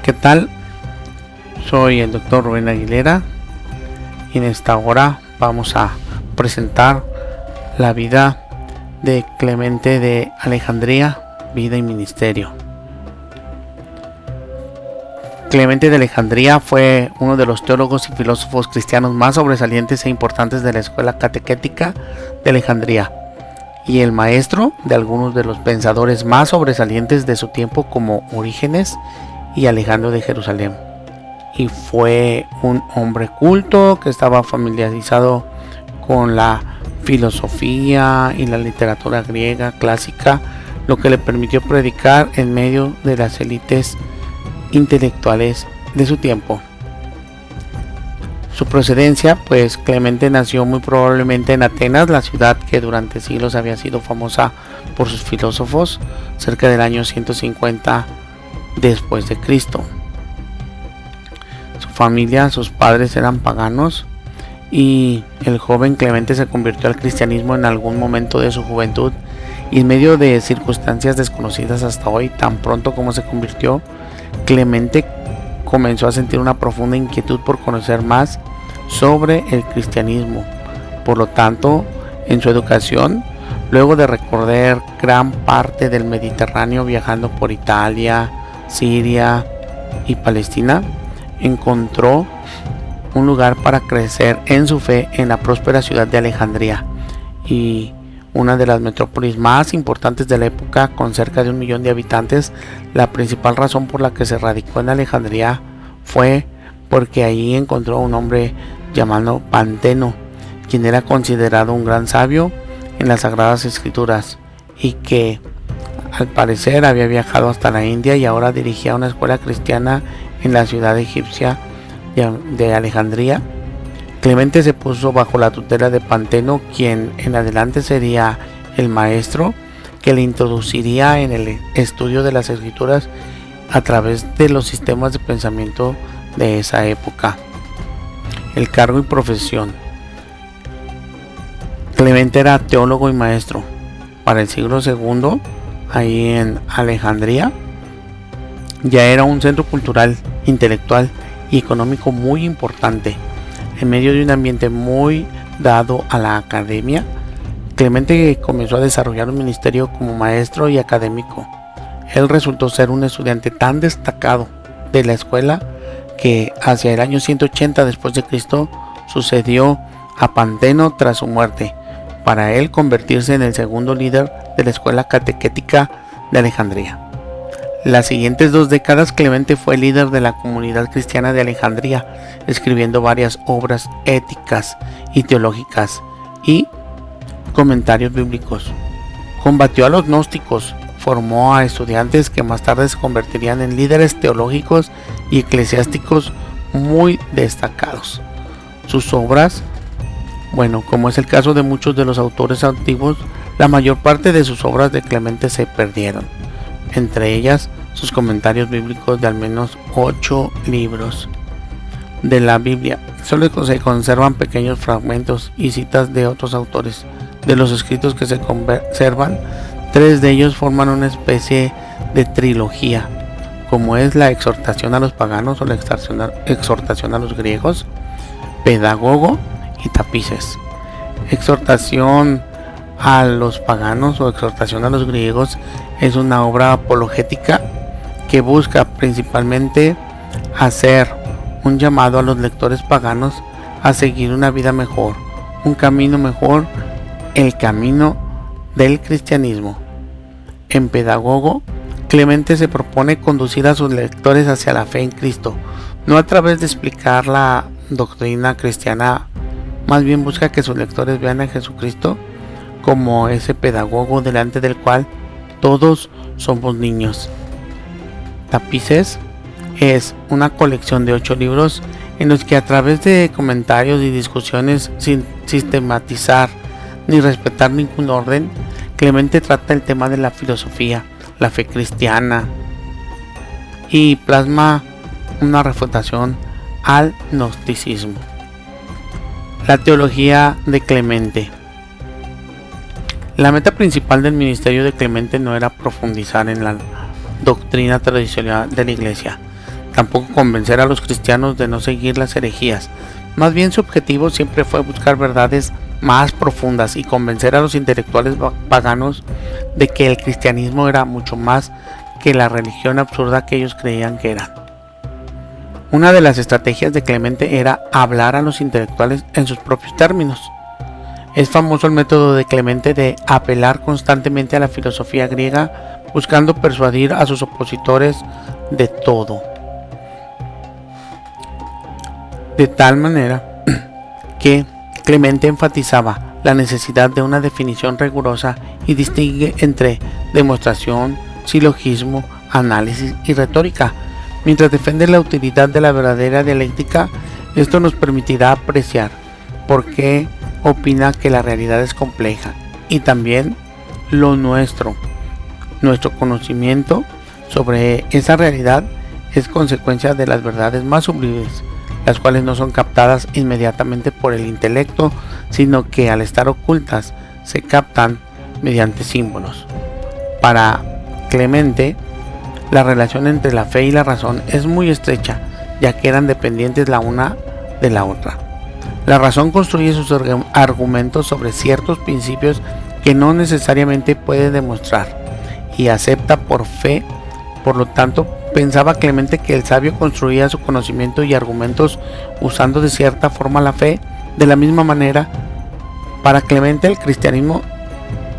¿Qué tal? Soy el doctor Rubén Aguilera y en esta hora vamos a presentar la vida de Clemente de Alejandría, vida y ministerio. Clemente de Alejandría fue uno de los teólogos y filósofos cristianos más sobresalientes e importantes de la escuela catequética de Alejandría y el maestro de algunos de los pensadores más sobresalientes de su tiempo como Orígenes y Alejandro de Jerusalén. Y fue un hombre culto que estaba familiarizado con la filosofía y la literatura griega clásica, lo que le permitió predicar en medio de las élites intelectuales de su tiempo. Su procedencia, pues Clemente nació muy probablemente en Atenas, la ciudad que durante siglos había sido famosa por sus filósofos, cerca del año 150 después de Cristo. Su familia, sus padres eran paganos y el joven Clemente se convirtió al cristianismo en algún momento de su juventud y en medio de circunstancias desconocidas hasta hoy. Tan pronto como se convirtió, Clemente comenzó a sentir una profunda inquietud por conocer más sobre el cristianismo. Por lo tanto, en su educación, luego de recorrer gran parte del Mediterráneo viajando por Italia, Siria y Palestina, encontró un lugar para crecer en su fe en la próspera ciudad de Alejandría, y una de las metrópolis más importantes de la época, con cerca de 1 millón de habitantes. La principal razón por la que se radicó en Alejandría fue porque allí encontró a un hombre llamado Panteno, quien era considerado un gran sabio en las Sagradas Escrituras y que al parecer había viajado hasta la India y ahora dirigía una escuela cristiana en la ciudad egipcia de Alejandría. Clemente se puso bajo la tutela de Panteno, quien en adelante sería el maestro que le introduciría en el estudio de las escrituras a través de los sistemas de pensamiento de esa época. El cargo y profesión. Clemente era teólogo y maestro. Para el siglo II, ahí en Alejandría, ya era un centro cultural, intelectual y económico muy importante. En medio de un ambiente muy dado a la academia, Clemente comenzó a desarrollar un ministerio como maestro y académico. Él resultó ser un estudiante tan destacado de la escuela que hacia el año 180 después de Cristo sucedió a Panteno tras su muerte, para él convertirse en el segundo líder de la escuela catequética de Alejandría. Las siguientes 2 décadas Clemente fue líder de la comunidad cristiana de Alejandría, escribiendo varias obras éticas y teológicas y comentarios bíblicos. Combatió a los gnósticos, formó a estudiantes que más tarde se convertirían en líderes teológicos y eclesiásticos muy destacados. Sus obras, como es el caso de muchos de los autores antiguos, la mayor parte de sus obras de Clemente se perdieron. Entre ellas, sus comentarios bíblicos de al menos 8 libros de la Biblia. Solo se conservan pequeños fragmentos y citas de otros autores. De los escritos que se conservan, 3 de ellos forman una especie de trilogía, como es la exhortación a los paganos o la exhortación a los griegos, Pedagogo y Tapices. Exhortación a los paganos o exhortación a los griegos es una obra apologética que busca principalmente hacer un llamado a los lectores paganos a seguir una vida mejor, un camino mejor, el camino del cristianismo. En Pedagogo, Clemente se propone conducir a sus lectores hacia la fe en Cristo, no a través de explicar la doctrina cristiana, más bien busca que sus lectores vean a Jesucristo como ese pedagogo delante del cual todos somos niños. Tapices es una colección de 8 libros en los que, a través de comentarios y discusiones sin sistematizar ni respetar ningún orden, Clemente trata el tema de la filosofía, la fe cristiana y plasma una refutación al gnosticismo. La teología de Clemente. La meta principal del ministerio de Clemente no era profundizar en la doctrina tradicional de la Iglesia. tampoco convencer a los cristianos de no seguir las herejías. Más bien su objetivo siempre fue buscar verdades más profundas y convencer a los intelectuales paganos de que el cristianismo era mucho más que la religión absurda que ellos creían que eran. Una de las estrategias de Clemente era hablar a los intelectuales en sus propios términos. Es famoso el método de Clemente de apelar constantemente a la filosofía griega, buscando persuadir a sus opositores de todo. De tal manera que Clemente enfatizaba la necesidad de una definición rigurosa y distingue entre demostración, silogismo, análisis y retórica. Mientras defiende la utilidad de la verdadera dialéctica, esto nos permitirá apreciar por qué opina que la realidad es compleja y también nuestro conocimiento sobre esa realidad es consecuencia de las verdades más sublimes, las cuales no son captadas inmediatamente por el intelecto, sino que al estar ocultas se captan mediante símbolos. Para Clemente, la relación entre la fe y la razón es muy estrecha, ya que eran dependientes la una de la otra. La razón construye sus argumentos sobre ciertos principios que no necesariamente puede demostrar y acepta por fe. Por lo tanto, pensaba Clemente que el sabio construía su conocimiento y argumentos usando de cierta forma la fe. De la misma manera, para Clemente el cristianismo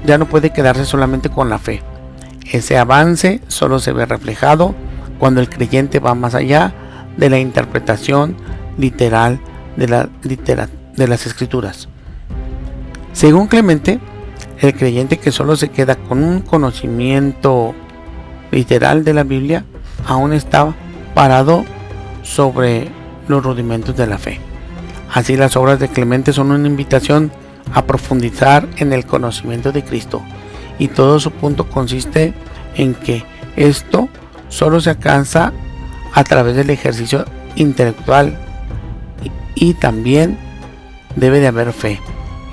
ya no puede quedarse solamente con la fe. Ese avance solo se ve reflejado cuando el creyente va más allá de la interpretación literal de las escrituras. Según Clemente, el creyente que solo se queda con un conocimiento literal de la Biblia aún está parado sobre los rudimentos de la fe. Así, las obras de Clemente son una invitación a profundizar en el conocimiento de Cristo, y todo su punto consiste en que esto solo se alcanza a través del ejercicio intelectual y también debe de haber fe,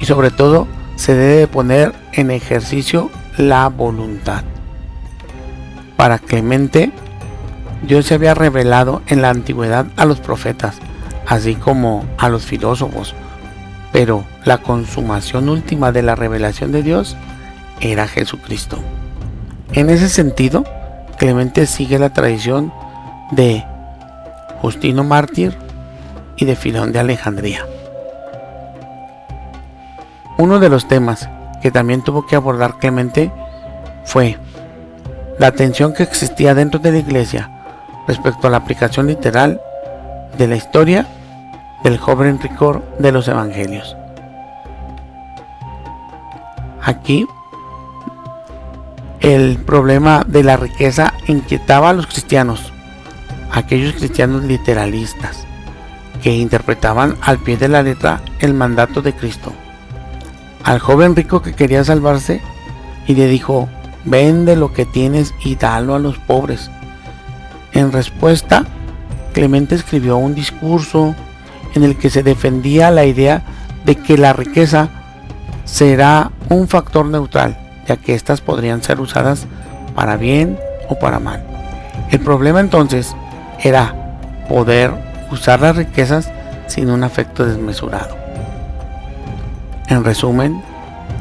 y sobre todo se debe poner en ejercicio la voluntad. Para Clemente, Dios se había revelado en la antigüedad a los profetas, así como a los filósofos, pero la consumación última de la revelación de Dios era Jesucristo. En ese sentido, Clemente sigue la tradición de Justino Mártir y de Filón de Alejandría. Uno de los temas que también tuvo que abordar Clemente fue la tensión que existía dentro de la iglesia respecto a la aplicación literal de la historia del joven rico de los evangelios. Aquí el problema de la riqueza inquietaba a los cristianos, aquellos cristianos literalistas que interpretaban al pie de la letra el mandato de Cristo. Al joven rico que quería salvarse y le dijo: vende lo que tienes y dalo a los pobres. En respuesta, Clemente escribió un discurso en el que se defendía la idea de que la riqueza será un factor neutral, ya que éstas podrían ser usadas para bien o para mal. El problema entonces era poder usar las riquezas sin un afecto desmesurado. En resumen,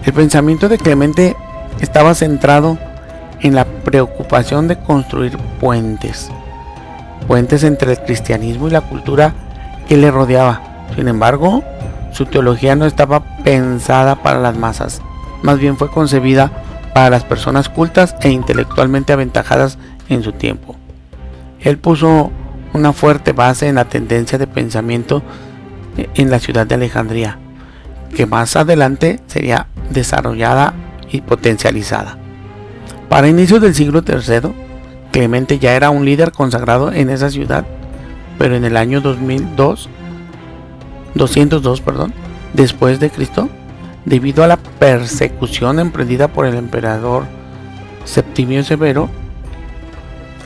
el pensamiento de Clemente estaba centrado en la preocupación de construir puentes entre el cristianismo y la cultura que le rodeaba. Sin embargo, su teología no estaba pensada para las masas, más bien fue concebida para las personas cultas e intelectualmente aventajadas en su tiempo. Él puso una fuerte base en la tendencia de pensamiento en la ciudad de Alejandría, que más adelante sería desarrollada y potencializada. Para inicios del siglo III, Clemente ya era un líder consagrado en esa ciudad, pero en el año 202 después de Cristo, debido a la persecución emprendida por el emperador Septimio Severo,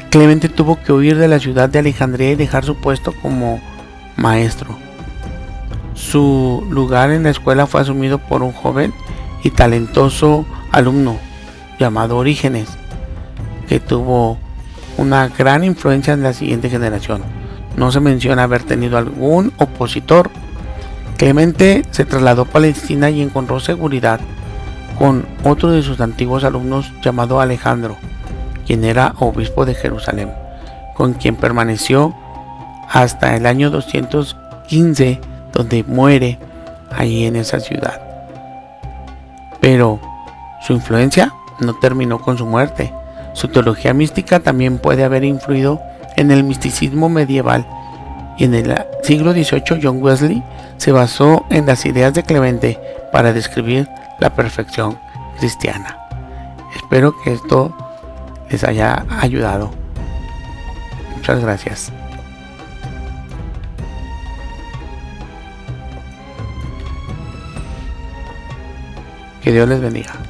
Clemente tuvo que huir de la ciudad de Alejandría y dejar su puesto como maestro. Su lugar en la escuela fue asumido por un joven y talentoso alumno llamado Orígenes, que tuvo una gran influencia en la siguiente generación. No se menciona haber tenido algún opositor. Clemente se trasladó a Palestina y encontró seguridad con otro de sus antiguos alumnos llamado Alejandro, quien era obispo de Jerusalén, con quien permaneció hasta el año 215, donde muere ahí en esa ciudad. Pero su influencia no terminó con su muerte. Su teología mística también puede haber influido en el misticismo medieval, y en el siglo XVIII John Wesley se basó en las ideas de Clemente para describir la perfección cristiana. Espero que esto les haya ayudado. Muchas gracias. Que Dios les bendiga.